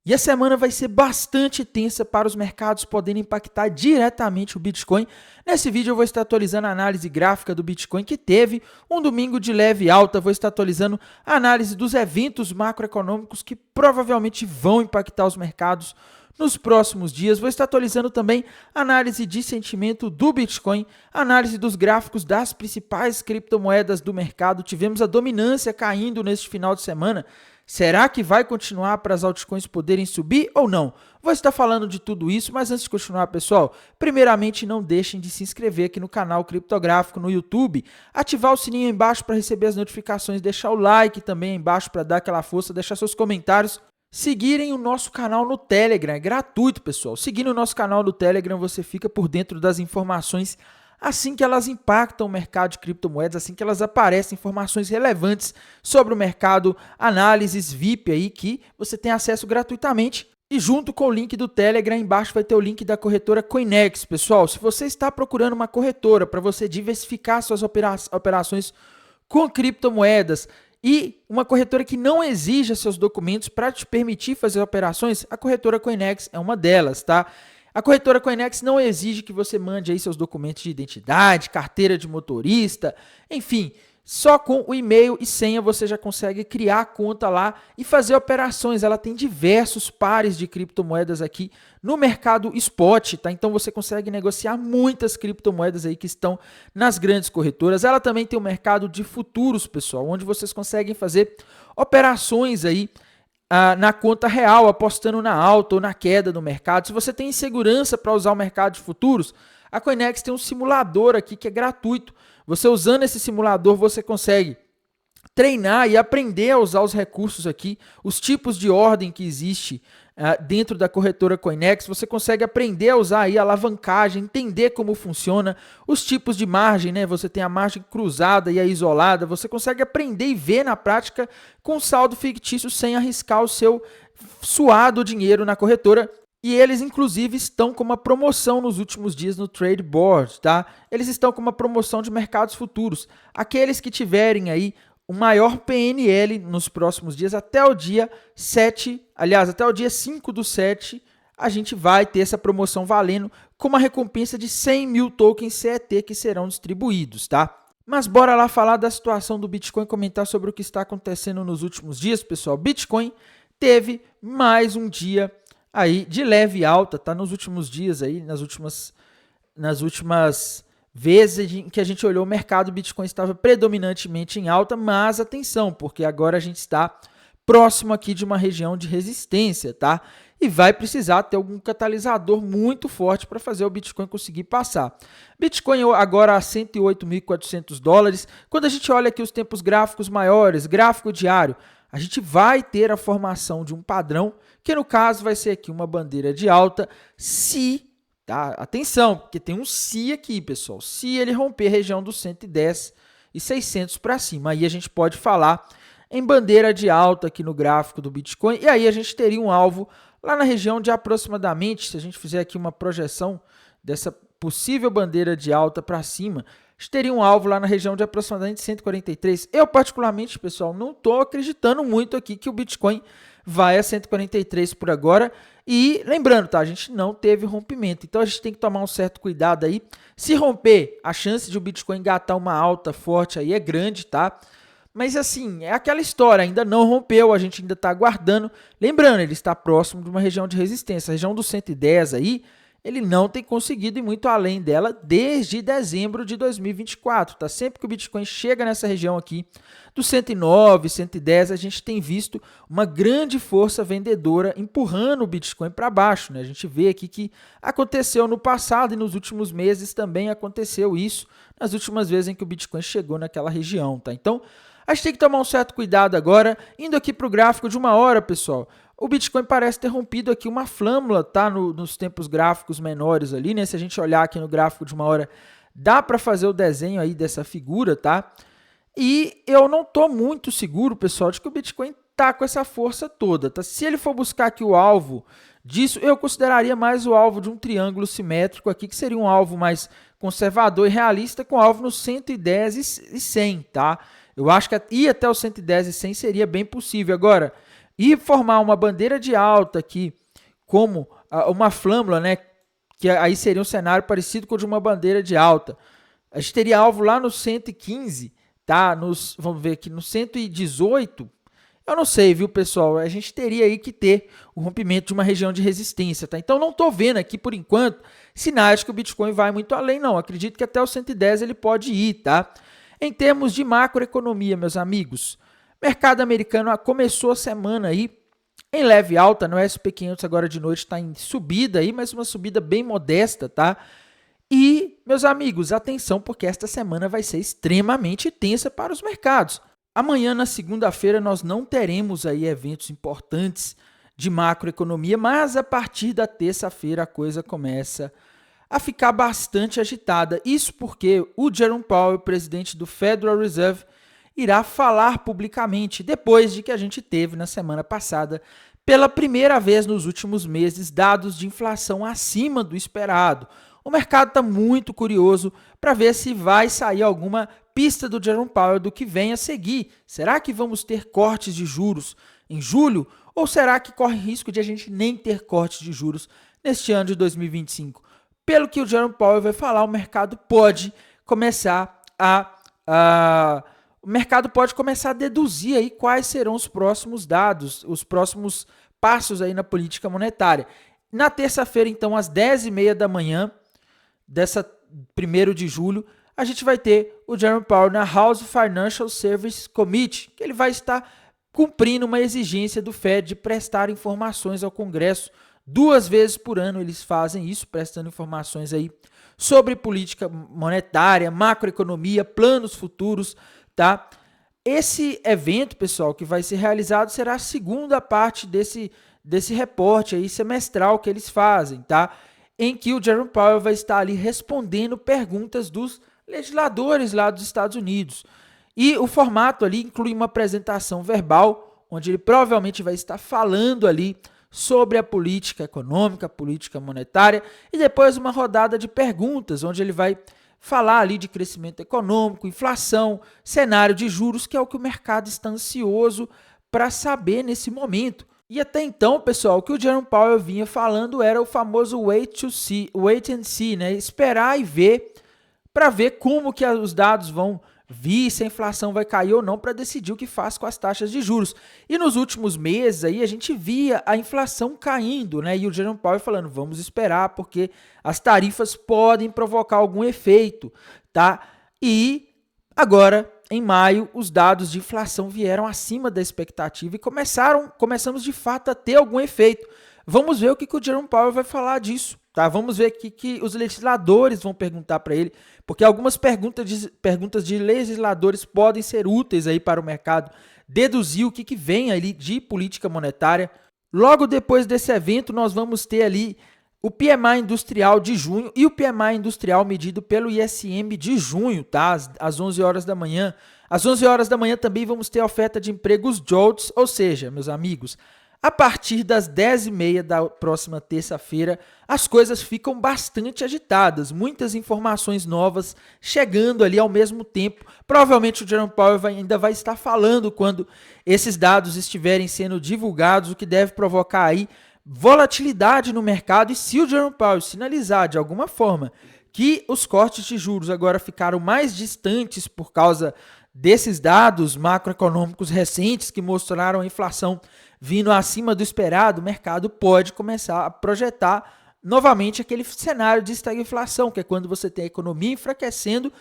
E a semana vai ser bastante tensa para os mercados, podendo impactar diretamente o Bitcoin. Nesse vídeo eu vou estar atualizando a análise gráfica do Bitcoin, que teve um domingo de leve alta. Vou estar atualizando a análise dos eventos macroeconômicos que provavelmente vão impactar os mercados nos próximos dias. Vou estar atualizando também a análise de sentimento do Bitcoin, análise dos gráficos das principais criptomoedas do mercado. Tivemos a dominância caindo neste final de semana. Será que vai continuar para as altcoins poderem subir ou não? Vou estar falando de tudo isso, mas antes de continuar, pessoal, primeiramente não deixem de se inscrever aqui no canal Criptográfico no YouTube, ativar o sininho aí embaixo para receber as notificações, deixar o like também aí embaixo para dar aquela força, deixar seus comentários, seguirem o nosso canal no Telegram, é gratuito, pessoal. Seguindo o nosso canal no Telegram, você fica por dentro das informações assim que elas impactam o mercado de criptomoedas, assim que elas aparecem, informações relevantes sobre o mercado, análises VIP aí que você tem acesso gratuitamente. E junto com o link do Telegram, embaixo vai ter o link da corretora Coinex. Pessoal, se você está procurando uma corretora para você diversificar suas operações com criptomoedas e uma corretora que não exija seus documentos para te permitir fazer operações, a corretora Coinex é uma delas, tá? A corretora Coinex não exige que você mande aí seus documentos de identidade, carteira de motorista, enfim, só com o e-mail e senha você já consegue criar a conta lá e fazer operações. Ela tem diversos pares de criptomoedas aqui no mercado spot, tá? Então você consegue negociar muitas criptomoedas aí que estão nas grandes corretoras. Ela também tem um mercado de futuros, pessoal, onde vocês conseguem fazer operações aí na conta real, apostando na alta ou na queda do mercado. Se você tem insegurança para usar o mercado de futuros, a Coinex tem um simulador aqui que é gratuito. Você usando esse simulador, você consegue treinar e aprender a usar os recursos aqui, os tipos de ordem que existe dentro da corretora Coinex. Você consegue aprender a usar aí a alavancagem, entender como funciona, os tipos de margem, né? Você tem a margem cruzada e a isolada. Você consegue aprender e ver na prática com saldo fictício sem arriscar o seu suado dinheiro na corretora. E eles, inclusive, estão com uma promoção nos últimos dias no Trade Board, tá? Eles estão com uma promoção de mercados futuros. Aqueles que tiverem aí o maior PNL nos próximos dias, até o dia 7, aliás, até o dia 5/7, a gente vai ter essa promoção valendo com uma recompensa de 100 mil tokens CET que serão distribuídos, tá? Mas bora lá falar da situação do Bitcoin, comentar sobre o que está acontecendo nos últimos dias, pessoal. Bitcoin teve mais um dia aí de leve alta, tá? Nos últimos dias aí, nas últimas vezes em que a gente olhou o mercado, o Bitcoin estava predominantemente em alta, mas atenção, porque agora a gente está próximo aqui de uma região de resistência, tá? E vai precisar ter algum catalisador muito forte para fazer o Bitcoin conseguir passar. Bitcoin agora a $108.400. Quando a gente olha aqui os tempos gráficos maiores, gráfico diário, a gente vai ter a formação de um padrão, que no caso vai ser aqui uma bandeira de alta, se, tá? Atenção, porque tem um se aqui, pessoal, se ele romper a região dos 110.600 para cima, aí a gente pode falar em bandeira de alta aqui no gráfico do Bitcoin, e aí a gente teria um alvo lá na região de aproximadamente, se a gente fizer aqui uma projeção dessa possível bandeira de alta para cima, a gente teria um alvo lá na região de aproximadamente 143. Eu, particularmente, pessoal, não estou acreditando muito aqui que o Bitcoin vai a 143 por agora. E lembrando, tá? A gente não teve rompimento. Então, a gente tem que tomar um certo cuidado aí. Se romper, a chance de o Bitcoin engatar uma alta forte aí é grande, tá? Mas assim, é aquela história, ainda não rompeu, a gente ainda está aguardando. Lembrando, ele está próximo de uma região de resistência. A região dos 110 aí, ele não tem conseguido ir muito além dela desde dezembro de 2024, tá? Sempre que o Bitcoin chega nessa região aqui, dos 109, 110, a gente tem visto uma grande força vendedora empurrando o Bitcoin para baixo, né? A gente vê aqui que aconteceu no passado e nos últimos meses também aconteceu isso, nas últimas vezes em que o Bitcoin chegou naquela região, tá? Então, a gente tem que tomar um certo cuidado agora, indo aqui para o gráfico de uma hora, pessoal. O Bitcoin parece ter rompido aqui uma flâmula, tá? Nos tempos gráficos menores ali, né? Se a gente olhar aqui no gráfico de uma hora, dá para fazer o desenho aí dessa figura, tá? E eu não estou muito seguro, pessoal, de que o Bitcoin tá com essa força toda, tá? Se ele for buscar aqui o alvo disso, eu consideraria mais o alvo de um triângulo simétrico aqui, que seria um alvo mais conservador e realista, com alvo nos 110 e 100, tá? Eu acho que ir até os 110 e 100 seria bem possível. Agora, e formar uma bandeira de alta aqui, como uma flâmula, né, que aí seria um cenário parecido com o de uma bandeira de alta. A gente teria alvo lá no 115, tá? Vamos ver aqui, no 118, eu não sei, viu, pessoal? A gente teria aí que ter o rompimento de uma região de resistência, tá? Então, não estou vendo aqui, por enquanto, sinais que o Bitcoin vai muito além, não. Acredito que até o 110 ele pode ir, tá? Em termos de macroeconomia, meus amigos, o mercado americano começou a semana aí em leve alta, no SP500 agora de noite está em subida aí, mas uma subida bem modesta, tá? E, meus amigos, atenção, porque esta semana vai ser extremamente tensa para os mercados. Amanhã, na segunda-feira, nós não teremos aí eventos importantes de macroeconomia, mas a partir da terça-feira a coisa começa a ficar bastante agitada. Isso porque o Jerome Powell, presidente do Federal Reserve, irá falar publicamente, depois de que a gente teve na semana passada, pela primeira vez nos últimos meses, dados de inflação acima do esperado. O mercado está muito curioso para ver se vai sair alguma pista do Jerome Powell do que vem a seguir. Será que vamos ter cortes de juros em julho? Ou será que corre risco de a gente nem ter cortes de juros neste ano de 2025? Pelo que o Jerome Powell vai falar, o mercado pode começar a deduzir aí quais serão os próximos dados, os próximos passos aí na política monetária. Na terça-feira, então, às 10h30 da manhã, dessa 1º de julho, a gente vai ter o Jerome Powell na House Financial Services Committee, que ele vai estar cumprindo uma exigência do Fed de prestar informações ao Congresso 2 vezes por ano. Eles fazem isso, prestando informações aí sobre política monetária, macroeconomia, planos futuros, tá? Esse evento, pessoal, que vai ser realizado será a segunda parte desse reporte aí semestral que eles fazem, tá? Em que o Jerome Powell vai estar ali respondendo perguntas dos legisladores lá dos Estados Unidos. E o formato ali inclui uma apresentação verbal, onde ele provavelmente vai estar falando ali sobre a política econômica, a política monetária, e depois uma rodada de perguntas, onde ele vai falar ali de crescimento econômico, inflação, cenário de juros, que é o que o mercado está ansioso para saber nesse momento. E até então, pessoal, o que o Jerome Powell vinha falando era o famoso wait and see, né? Esperar e ver, para ver como que os dados vão vir, se a inflação vai cair ou não, para decidir o que faz com as taxas de juros. E nos últimos meses aí a gente via a inflação caindo, né? E o Jerome Powell falando, vamos esperar, porque as tarifas podem provocar algum efeito, tá? E agora, em maio, os dados de inflação vieram acima da expectativa e começamos de fato a ter algum efeito. Vamos ver o que o Jerome Powell vai falar disso, tá? Vamos ver o que os legisladores vão perguntar para ele, porque algumas perguntas de legisladores podem ser úteis aí para o mercado deduzir o que vem ali de política monetária. Logo depois desse evento, nós vamos ter ali o PMI industrial de junho e o PMI industrial medido pelo ISM de junho, tá? Às 11 horas da manhã. Às 11 horas da manhã também vamos ter a oferta de empregos JOLTS, ou seja, meus amigos, a partir das 10h30 da próxima terça-feira, as coisas ficam bastante agitadas, muitas informações novas chegando ali ao mesmo tempo. Provavelmente o Jerome Powell ainda vai estar falando quando esses dados estiverem sendo divulgados, o que deve provocar aí volatilidade no mercado. E se o Jerome Powell sinalizar de alguma forma que os cortes de juros agora ficaram mais distantes por causa desses dados macroeconômicos recentes que mostraram a inflação vindo acima do esperado, o mercado pode começar a projetar novamente aquele cenário de estagflação, que é quando você tem a economia enfraquecendo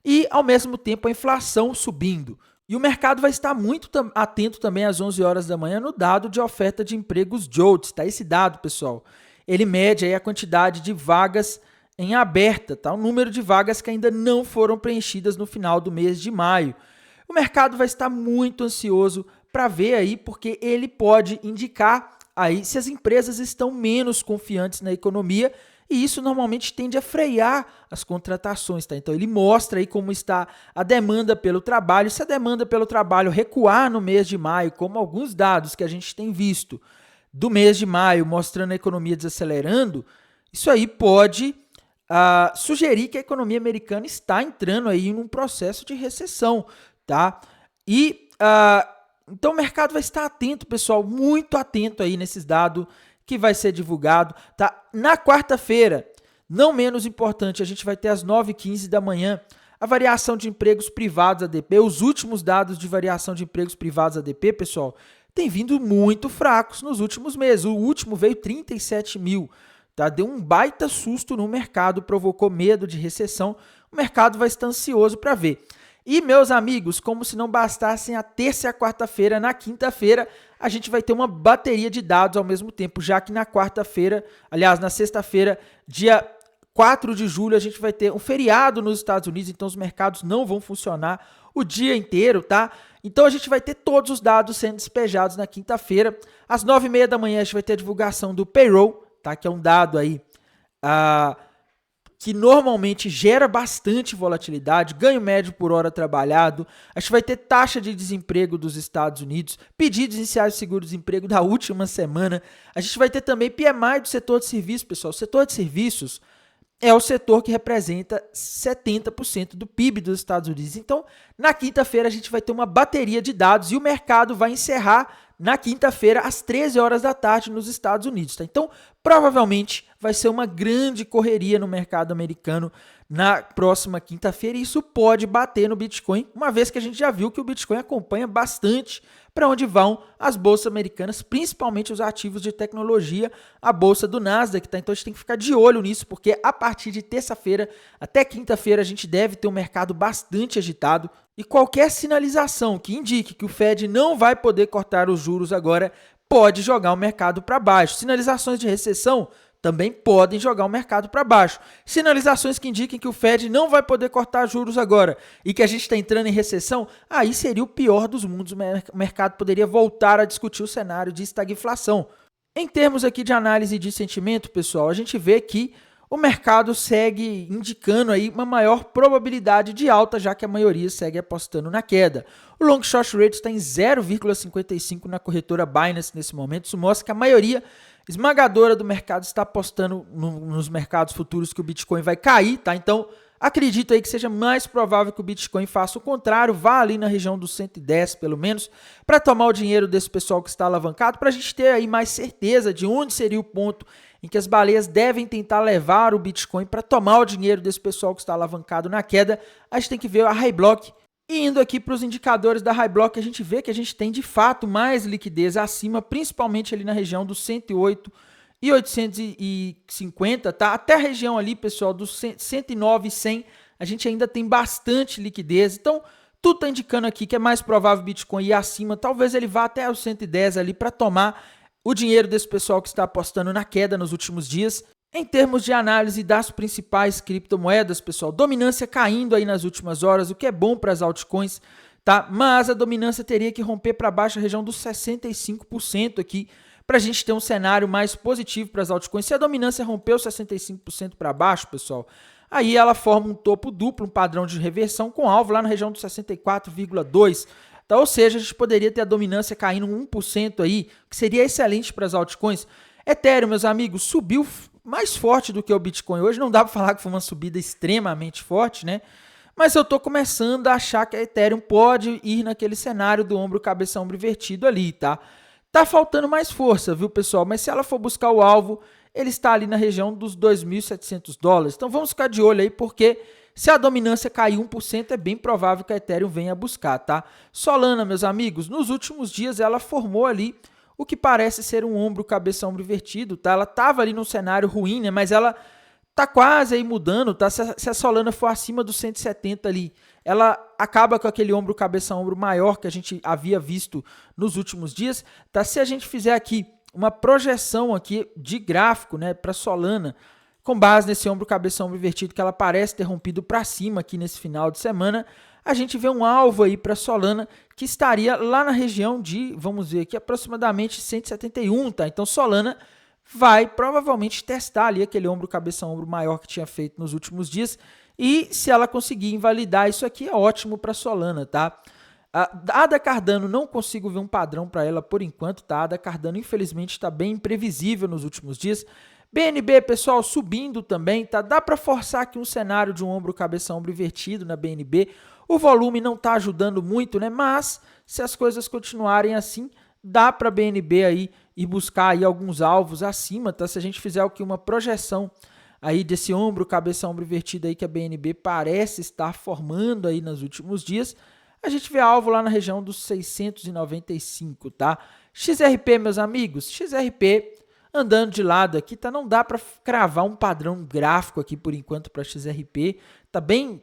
e, ao mesmo tempo, a inflação subindo. E o mercado vai estar muito atento também às 11 horas da manhã no dado de oferta de empregos JOLTS, tá? Esse dado, pessoal, ele mede aí a quantidade de vagas em aberta, tá? O número de vagas que ainda não foram preenchidas no final do mês de maio. O mercado vai estar muito ansioso para ver aí, porque ele pode indicar aí se as empresas estão menos confiantes na economia, e isso normalmente tende a frear as contratações, tá? Então ele mostra aí como está a demanda pelo trabalho. Se a demanda pelo trabalho recuar no mês de maio, como alguns dados que a gente tem visto do mês de maio mostrando a economia desacelerando, isso aí pode sugerir que a economia americana está entrando aí num processo de recessão, tá? E Então o mercado vai estar atento, pessoal, muito atento aí nesses dados que vai ser divulgado, tá? Na quarta-feira, não menos importante, a gente vai ter às 9h15 da manhã a variação de empregos privados ADP. Os últimos dados de variação de empregos privados ADP, pessoal, tem vindo muito fracos nos últimos meses. O último veio 37 mil, tá? Deu um baita susto no mercado, provocou medo de recessão. O mercado vai estar ansioso para ver. E, meus amigos, como se não bastassem a terça e a quarta-feira, na quinta-feira, a gente vai ter uma bateria de dados ao mesmo tempo, já que na quarta-feira, aliás, na sexta-feira, dia 4 de julho, a gente vai ter um feriado nos Estados Unidos, então os mercados não vão funcionar o dia inteiro, tá? Então a gente vai ter todos os dados sendo despejados na quinta-feira. Às 9h30 da manhã a gente vai ter a divulgação do payroll, tá? Que é um dado aí que normalmente gera bastante volatilidade, ganho médio por hora trabalhado. A gente vai ter taxa de desemprego dos Estados Unidos, pedidos iniciais de seguro-desemprego da última semana. A gente vai ter também PMI do setor de serviços, pessoal. O setor de serviços é o setor que representa 70% do PIB dos Estados Unidos. Então, na quinta-feira, a gente vai ter uma bateria de dados e o mercado vai encerrar na quinta-feira, às 13 horas da tarde, nos Estados Unidos. Tá? Então, provavelmente, vai ser uma grande correria no mercado americano na próxima quinta-feira e isso pode bater no Bitcoin, uma vez que a gente já viu que o Bitcoin acompanha bastante para onde vão as bolsas americanas, principalmente os ativos de tecnologia, a bolsa do Nasdaq, tá? Então a gente tem que ficar de olho nisso, porque a partir de terça-feira até quinta-feira a gente deve ter um mercado bastante agitado e qualquer sinalização que indique que o Fed não vai poder cortar os juros agora pode jogar o mercado para baixo. Sinalizações de recessão também podem jogar o mercado para baixo. Sinalizações que indiquem que o Fed não vai poder cortar juros agora e que a gente está entrando em recessão, aí seria o pior dos mundos. O mercado poderia voltar a discutir o cenário de estagflação. Em termos aqui de análise de sentimento, pessoal, a gente vê que o mercado segue indicando aí uma maior probabilidade de alta, já que a maioria segue apostando na queda. O long short rate está em 0,55 na corretora Binance nesse momento. Isso mostra que a maioria esmagadora do mercado está apostando nos mercados futuros que o Bitcoin vai cair, tá? Então, acredito aí que seja mais provável que o Bitcoin faça o contrário, vá ali na região dos 110 pelo menos, para tomar o dinheiro desse pessoal que está alavancado, para a gente ter aí mais certeza de onde seria o ponto em que as baleias devem tentar levar o Bitcoin para tomar o dinheiro desse pessoal que está alavancado na queda. A gente tem que ver a High Block. E indo aqui para os indicadores da High Block, a gente vê que a gente tem de fato mais liquidez acima, principalmente ali na região dos 108 e 850, tá? Até a região ali, pessoal, dos 109 e 100, a gente ainda tem bastante liquidez. Então, tudo está indicando aqui que é mais provável o Bitcoin ir acima, talvez ele vá até os 110 ali para tomar o dinheiro desse pessoal que está apostando na queda nos últimos dias. Em termos de análise das principais criptomoedas, pessoal, dominância caindo aí nas últimas horas, o que é bom para as altcoins, tá? Mas a dominância teria que romper para baixo a região dos 65% aqui, para a gente ter um cenário mais positivo para as altcoins. Se a dominância rompeu 65% para baixo, pessoal, aí ela forma um topo duplo, um padrão de reversão com alvo lá na região dos 64,2%. Tá? Ou seja, a gente poderia ter a dominância caindo 1% aí, que seria excelente para as altcoins. Ethereum, meus amigos, subiu mais forte do que o Bitcoin hoje. Não dá para falar que foi uma subida extremamente forte, né? Mas eu estou começando a achar que a Ethereum pode ir naquele cenário do ombro, cabeça, ombro invertido ali, tá? Tá faltando mais força, viu, pessoal? Mas se ela for buscar o alvo, ele está ali na região dos $2.700. Então vamos ficar de olho aí, porque se a dominância cair 1%, é bem provável que a Ethereum venha buscar, tá? Solana, meus amigos, nos últimos dias ela formou ali o que parece ser um ombro, cabeça, ombro invertido, tá? Ela estava ali num cenário ruim, né? Mas ela tá quase aí mudando, tá? Se a Solana for acima dos 170 ali, ela acaba com aquele ombro, cabeça, ombro maior que a gente havia visto nos últimos dias, tá? Se a gente fizer aqui uma projeção aqui de gráfico, né, para Solana, com base nesse ombro, cabeça, ombro invertido que ela parece ter rompido para cima aqui nesse final de semana, a gente vê um alvo aí para Solana que estaria lá na região de, vamos ver aqui, aproximadamente 171, tá? Então Solana vai provavelmente testar ali aquele ombro, cabeça, ombro maior que tinha feito nos últimos dias e se ela conseguir invalidar isso aqui é ótimo para Solana, tá? A ADA Cardano, não consigo ver um padrão para ela por enquanto, tá? A ADA Cardano infelizmente está bem imprevisível nos últimos dias. BNB, pessoal, subindo também, tá? Dá para forçar aqui um cenário de um ombro, cabeça, ombro invertido na BNB. O volume não está ajudando muito, né? Mas Se as coisas continuarem assim, dá para a BNB aí ir buscar aí alguns alvos acima, tá? Se a gente fizer aqui uma projeção aí desse ombro, cabeça, ombro invertido aí que a BNB parece estar formando aí nos últimos dias, a gente vê alvo lá na região dos 695, tá? XRP, meus amigos, XRP andando de lado aqui, tá? Não dá para cravar um padrão gráfico aqui por enquanto para XRP, tá bem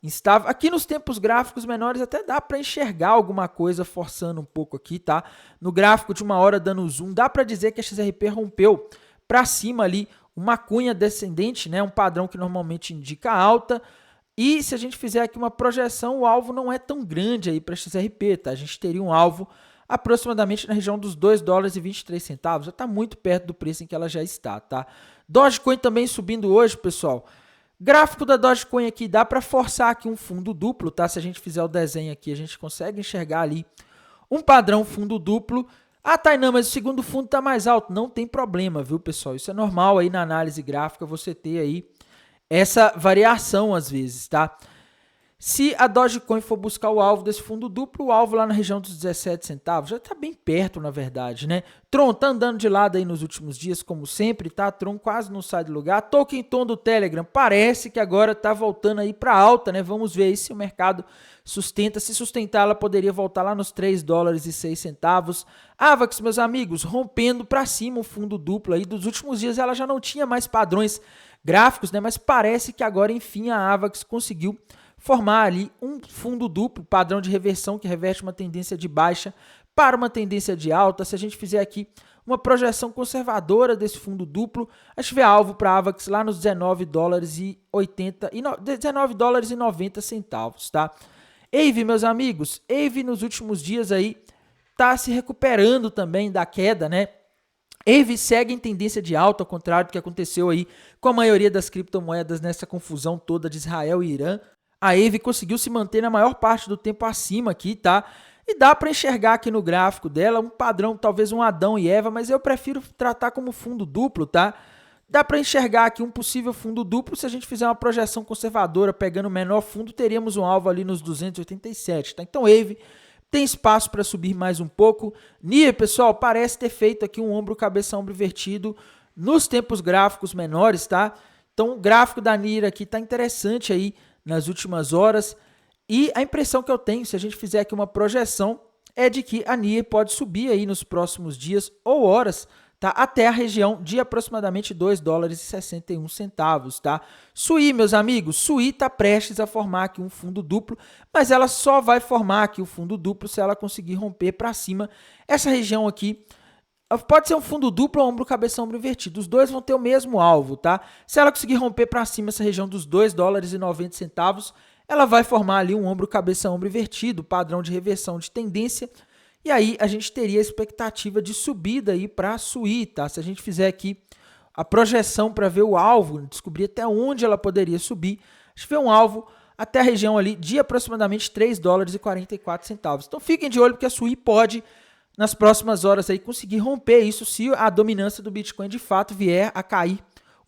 instável. Aqui nos tempos gráficos menores até dá para enxergar alguma coisa forçando um pouco aqui, tá? No gráfico de 1 hora dando zoom, dá para dizer que a XRP rompeu para cima ali uma cunha descendente, né? Um padrão que normalmente indica alta. E se a gente fizer aqui uma projeção, o alvo não é tão grande aí para XRP, tá? A gente teria um alvo aproximadamente na região dos 2 dólares e 23 centavos, já está muito perto do preço em que ela já está, tá? Dogecoin também subindo hoje, pessoal. Gráfico da Dogecoin aqui, dá para forçar aqui um fundo duplo, tá? Se a gente fizer o desenho aqui, a gente consegue enxergar ali um padrão fundo duplo. Ah, Tainan, mas o segundo fundo está mais alto. Não tem problema, viu, pessoal? Isso é normal aí na análise gráfica, você ter aí essa variação às vezes, tá? Se a Dogecoin for buscar o alvo desse fundo duplo, o alvo lá na região dos 17 centavos, já está bem perto, na verdade, né? Tron tá andando de lado aí nos últimos dias, como sempre, tá? Tron quase não sai do lugar. Token Tom do Telegram parece que agora tá voltando aí para alta, né? Vamos ver aí se o mercado sustenta. Se sustentar, ela poderia voltar lá nos 3 dólares e 6 centavos. Avax, meus amigos, rompendo para cima o fundo duplo aí. Dos últimos dias ela já não tinha mais padrões gráficos, né? Mas parece que agora, enfim, a Avax conseguiu formar ali um fundo duplo, padrão de reversão que reverte uma tendência de baixa para uma tendência de alta. Se a gente fizer aqui uma projeção conservadora desse fundo duplo, a gente vê alvo para a Avax lá nos 19 dólares e 90 centavos, tá? AVE, meus amigos, AVE nos últimos dias aí tá se recuperando também da queda, né? AVE segue em tendência de alta, ao contrário do que aconteceu aí com a maioria das criptomoedas nessa confusão toda de Israel e Irã. A AVE conseguiu se manter na maior parte do tempo acima aqui, tá? E dá para enxergar aqui no gráfico dela um padrão, talvez um Adão e Eva, mas eu prefiro tratar como fundo duplo, tá? Dá para enxergar aqui um possível fundo duplo. Se a gente fizer uma projeção conservadora, pegando o menor fundo, teríamos um alvo ali nos 287, tá? Então, AVE tem espaço para subir mais um pouco. NIR, pessoal, parece ter feito aqui um ombro, cabeça, ombro invertido nos tempos gráficos menores, tá? Então, o gráfico da NIR aqui tá interessante aí nas últimas horas, e a impressão que eu tenho, se a gente fizer aqui uma projeção, é de que a NIR pode subir aí nos próximos dias ou horas, tá? Até a região de aproximadamente 2 dólares e 61 centavos, tá? SUI, meus amigos, SUI está prestes a formar aqui um fundo duplo, mas ela só vai formar aqui o fundo duplo se ela conseguir romper para cima essa região aqui. Pode ser um fundo duplo ou ombro, cabeça, ombro invertido. Os dois vão ter o mesmo alvo, tá? Se ela conseguir romper para cima essa região dos 2 dólares e 90 centavos, ela vai formar ali um ombro, cabeça, ombro invertido, padrão de reversão de tendência. E aí a gente teria a expectativa de subida aí para a SUI, tá? Se a gente fizer aqui a projeção para ver o alvo, descobrir até onde ela poderia subir, a gente vê um alvo até a região ali de aproximadamente 3 dólares e 44 centavos. Então fiquem de olho porque a SUI pode, nas próximas horas, aí, conseguir romper isso se a dominância do Bitcoin de fato vier a cair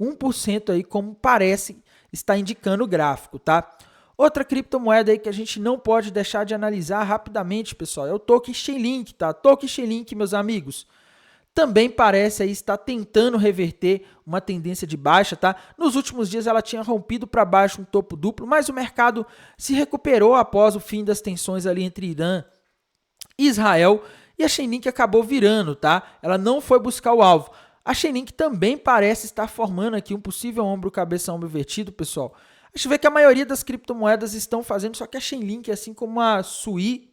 1% aí, como parece estar indicando o gráfico, tá? Outra criptomoeda aí que a gente não pode deixar de analisar rapidamente, pessoal, é o Token Chainlink, tá? Token Chainlink, meus amigos, também parece aí estar tentando reverter uma tendência de baixa, tá? Nos últimos dias ela tinha rompido para baixo um topo duplo, mas o mercado se recuperou após o fim das tensões ali entre Irã e Israel, e a Chainlink acabou virando, tá? Ela não foi buscar o alvo. A Chainlink também parece estar formando aqui um possível ombro, cabeça, ombro invertido, pessoal. A gente vê que a maioria das criptomoedas estão fazendo, só que a Chainlink, assim como a SUI,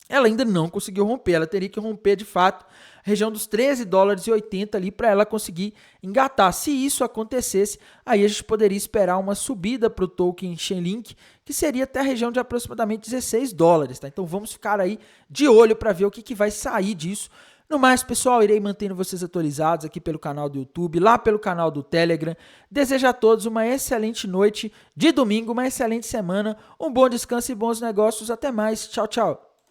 ela ainda não conseguiu romper. Ela teria que romper, de fato, a região dos 13 dólares e 80 ali para ela conseguir engatar. Se isso acontecesse, aí a gente poderia esperar uma subida para o token Chainlink, que seria até a região de aproximadamente 16 dólares. Tá? Então vamos ficar aí de olho para ver o que vai sair disso. No mais, pessoal, irei mantendo vocês atualizados aqui pelo canal do YouTube, lá pelo canal do Telegram. Desejo a todos uma excelente noite de domingo, uma excelente semana, um bom descanso e bons negócios. Até mais. Tchau, tchau.